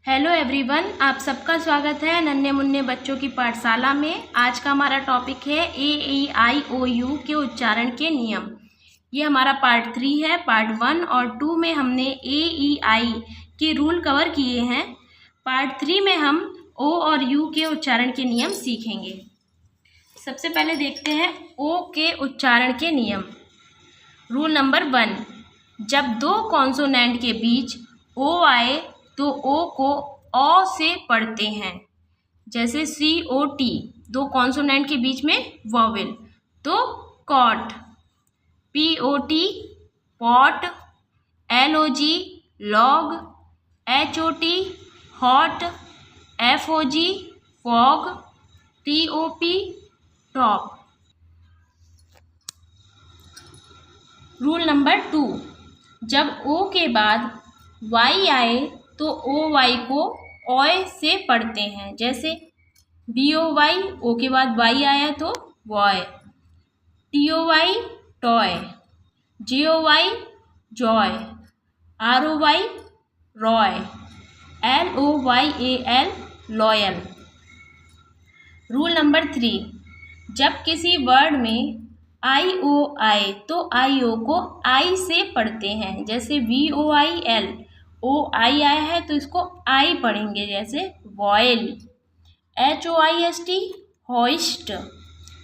Hello everyone, आप सबका स्वागत है नन्हे मुन्ने बच्चों की पाठशाला में। आज का हमारा टॉपिक है AEIOU के उच्चारण के नियम। ये हमारा पार्ट 3 है। पार्ट 1 और 2 में हमने AEI के रूल कवर किए हैं। पार्ट 3 में हम O और U के उच्चारण के नियम सीखेंगे। सबसे पहले देखते हैं O के उच्चारण के नियम। रूल नंबर 1, जब दो कॉन्सोनेंट के बीच O आए तो ओ को औ से पढ़ते हैं। जैसे COT, दो कॉन्सोनेंट के बीच में वॉवेल तो cot. POT pot. LOG log. HOT hot. FOG fog. TOP top. Rule number 2, जब O के बाद Y आए तो OY को ऑय से पढ़ते हैं। जैसे BOY, O के बाद Y आया तो boy. TOY toy. JOY Joy. ROY Roy. LOYAL loyal. Rule number 3, जब किसी वर्ड में IO आए तो IO को I से पढ़ते हैं। जैसे VOIL, OI आया है तो इसको I पढ़ेंगे। जैसे vial. HOIST hoist.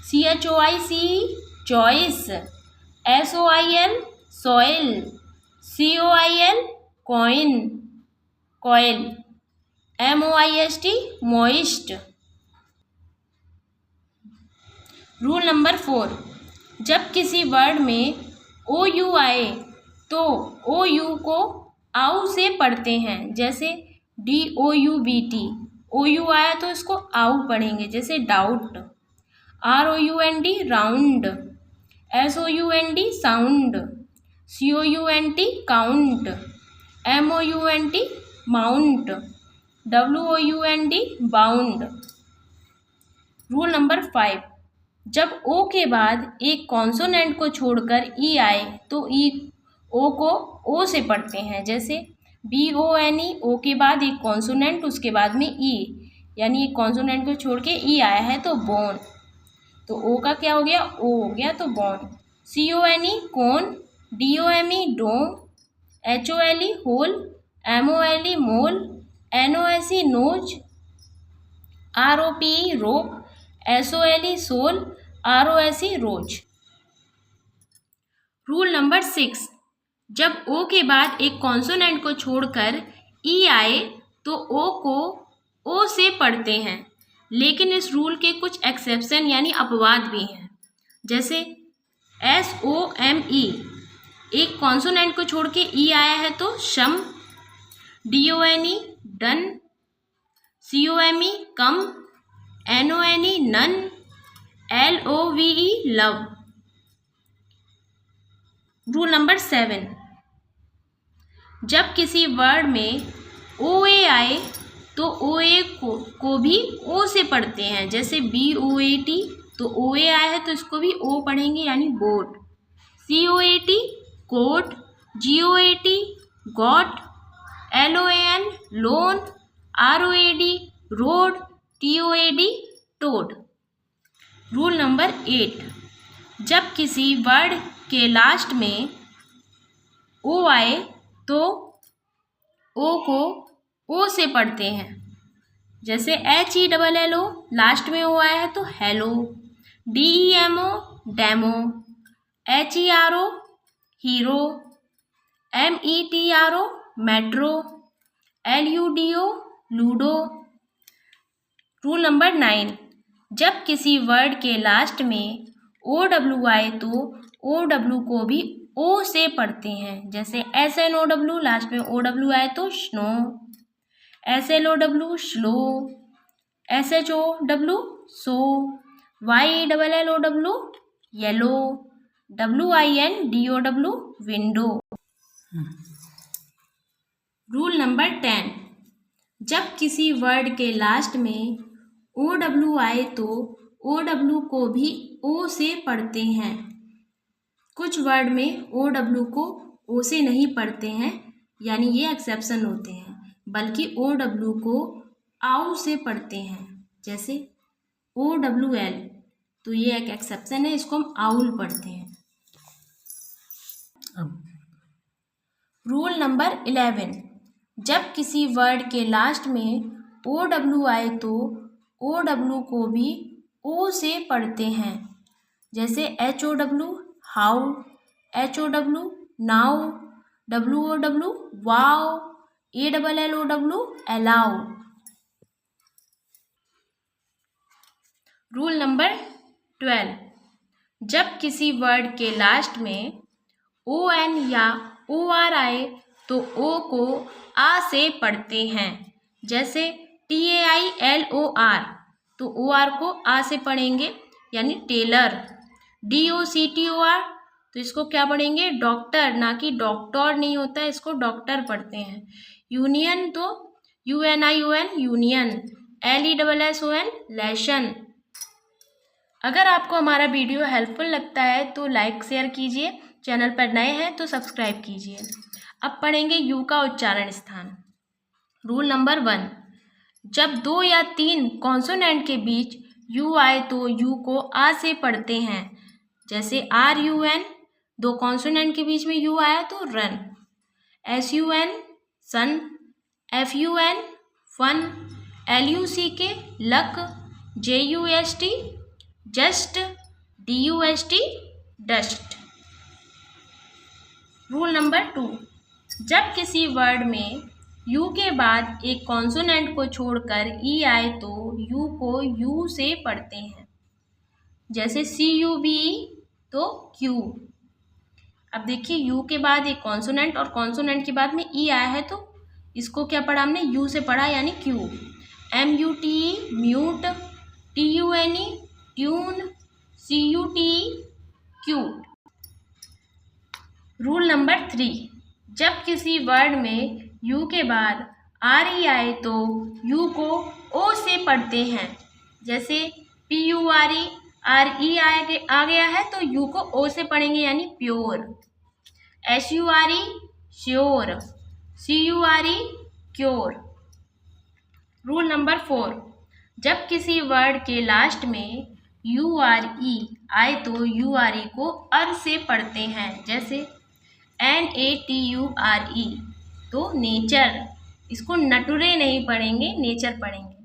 CHOICE choice. SOIL soil. COIL coin coil. MOIST moist. Rule number 4, जब किसी वर्ड में OU आए तो OU को आउ से पढ़ते हैं। जैसे DOUBT, OU आया तो इसको आउ पढ़ेंगे। जैसे doubt. ROUND round. SOUND sound. COUNT count. MOUNT mount. WOUND bound. Rule number 5, जब O के बाद एक कॉन्सोनेंट को छोड़कर E आए तो E O को O से पढ़ते हैं। जैसे BONE, O के बाद एक कॉन्सोनेंट उसके बाद में E, यानी एक कॉन्सोनेंट को छोड़ के E आया है तो बोन। तो O का क्या हो गया? O हो गया तो bone. CONE cone. DOME dome. HOLE hole. MOLE mole. NOSE nose. ROPE rope. SOLE sole. ROSE rose. Rule number 6, जब O के बाद एक कॉन्सोनेंट को छोड़कर E आए तो O को O से पढ़ते हैं। लेकिन इस रूल के कुछ एक्सेप्शन यानी अपवाद भी हैं। जैसे SOME, एक कॉन्सोनेंट को छोड़ के E आया है तो शम। DONE done. COME come. NONE none. LOVE love. Rule number 7, जब किसी वर्ड में OA आए तो OA को भी O से पढ़ते हैं। जैसे BOAT, तो OA आया है तो इसको भी O पढ़ेंगे यानी boat. COAT coat. GOAT goat. LOAN loan. ROAD road. TOAD toad. Rule number 8, जब किसी वर्ड के लास्ट में O आए तो O को O से पढ़ते हैं। जैसे HELLO, लास्ट में O आया है तो hello. DEMO demo. HERO hero. METRO metro. LUDO ludo. Rule number 9, जब किसी वर्ड के लास्ट में OW आए तो OW को भी O से पढ़ते हैं। जैसे SNOW, लास्ट में OW आए तो स्नो। SLOW slow. SHOW सो। YLLOW yellow. WINDOW window. Rule number 10, जब किसी वर्ड के लास्ट में OW आए तो OW को भी O से पढ़ते हैं। कुछ वर्ड में OW को O से नहीं पढ़ते हैं, यानी ये एक्सेप्शन होते हैं। बल्कि OW को आउ से पढ़ते हैं, जैसे OWL, तो ये एक एक्सेप्शन है, इसको हम आउल पढ़ते हैं। रूल नंबर 11, जब किसी वर्ड के लास्ट में OW आए तो OW को भी O से पढ़ते हैं, जैसे HOW how, HOW now, WOW wow, ALLOW allow. Rule number 12, जब किसी वर्ड के लास्ट में ON या OR आए तो O को आ से पढ़ते हैं, जैसे TAILOR, तो OR को आ से पढ़ेंगे यानी टेलर। DOCTOR, तो इसको क्या पढ़ेंगे? डॉक्टर, ना कि डॉक्टर नहीं होता है, इसको डॉक्टर पढ़ते हैं। यूनियन तो UNION यूनियन, LESSON लेशन। अगर आपको हमारा वीडियो हेल्पफुल लगता है तो लाइक शेयर कीजिए, चैनल पर नए हैं तो सब्सक्राइब कीजिए। अब पढ़ेंगे यू का उच्चारण स्थान। रूल नंबर 1, जब 2 या 3 कॉन्सोनेंट के बीच यू आए तो यू को आ से पढ़ते हैं, जैसे RUN, 2 कॉन्सोनेंट के बीच में यू आया तो run. SUN sun, FUN fun, LUCK luck, JUST just, DUST dust. Rule number 2, जब किसी वर्ड में यू के बाद एक कॉन्सोनेंट को छोड़कर ई आए तो यू को यू से पढ़ते हैं, जैसे CUBE तो क्यू। अब देखिए यू के बाद एक कॉन्सोनेंट और कॉन्सोनेंट के बाद में ई आया है तो इसको क्या पढ़ा हमने? यू से पढ़ा यानी Q. MUTE mute, TUNE tune, CUTE cute. Rule number 3, जब किसी वर्ड में यू के बाद RE आए तो यू को ओ से पढ़ते हैं, जैसे PURE आ गया है तो यू को ओ से पढ़ेंगे यानी pure. SURE sure, CURE cure. Rule number 4, जब किसी वर्ड के लास्ट में URE आए तो URE को अर से पढ़ते हैं, जैसे NATURE तो नेचर, इसको नटुरे नहीं पढ़ेंगे, नेचर पढ़ेंगे।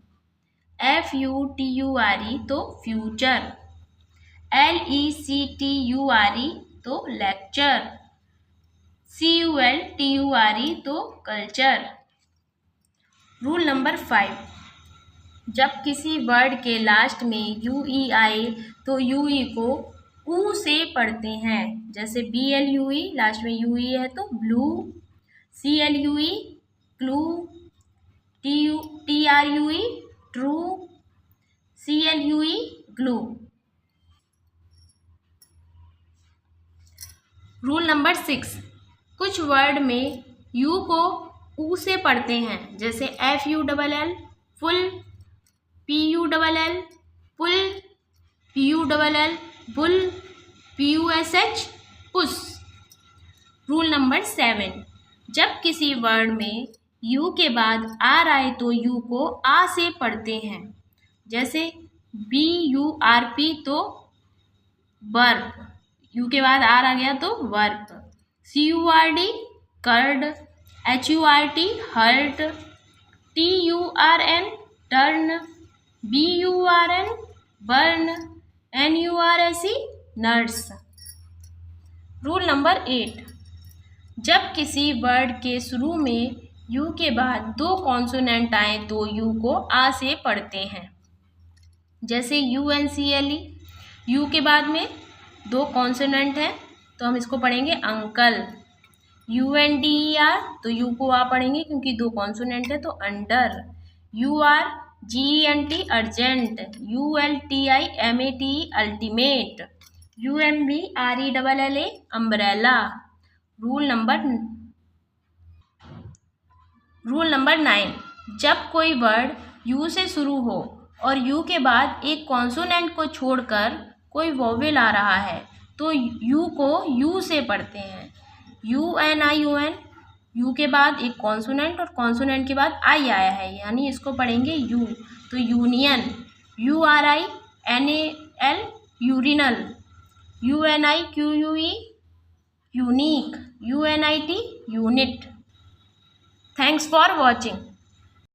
FUTURE तो फ्यूचर, LECTURE तो लेक्चर, CULTURE तो कल्चर। रूल नंबर 5, जब किसी वर्ड के लास्ट में UE आए तो UE को ऊ से पढ़ते हैं, जैसे BLUE लास्ट में UE है तो blue, CLUE clue, TRUE true, CLUE glue. Rule number 6, कुछ वर्ड में यू को ऊ से पढ़ते हैं, जैसे FULL फुल, PULL पुल, PULL बुल, PUSH पुस। रूल नंबर 7, जब किसी वर्ड में यू के बाद आर आए तो यू को आ से पढ़ते हैं, जैसे BURP तो बर्प, यू के बाद आर आ गया तो वर्प। CURD curd, HURT hurt, TURN turn, BURN burn, NURSE nurse. Rule number 8, जब किसी वर्ड के शुरू में यू के बाद 2 कॉन्सोनेंट आए तो यू को आ से पढ़ते हैं, जैसे UNCLE, यू के बाद में 2 कॉन्सोनेंट है तो हम इसको पढ़ेंगे अंकल। UNDER तो यू को आ पढ़ेंगे क्योंकि 2 कॉन्सोनेंट है तो under. URGENT urgent, ULTIMATE ultimate, UMBRELLA umbrella. Rule number 9, जब कोई वर्ड यू से शुरू हो और यू के बाद एक कॉन्सोनेंट को छोड़कर कोई वोवेल आ रहा है तो यू को यू से पढ़ते हैं, UNION यू के बाद एक कॉन्सोनेंट और कॉन्सोनेंट के बाद आई आया है, यानी इसको पढ़ेंगे यू। तो union, URINAL, urinal, UNIQUE, unique, UNIT, unit. Thanks for watching.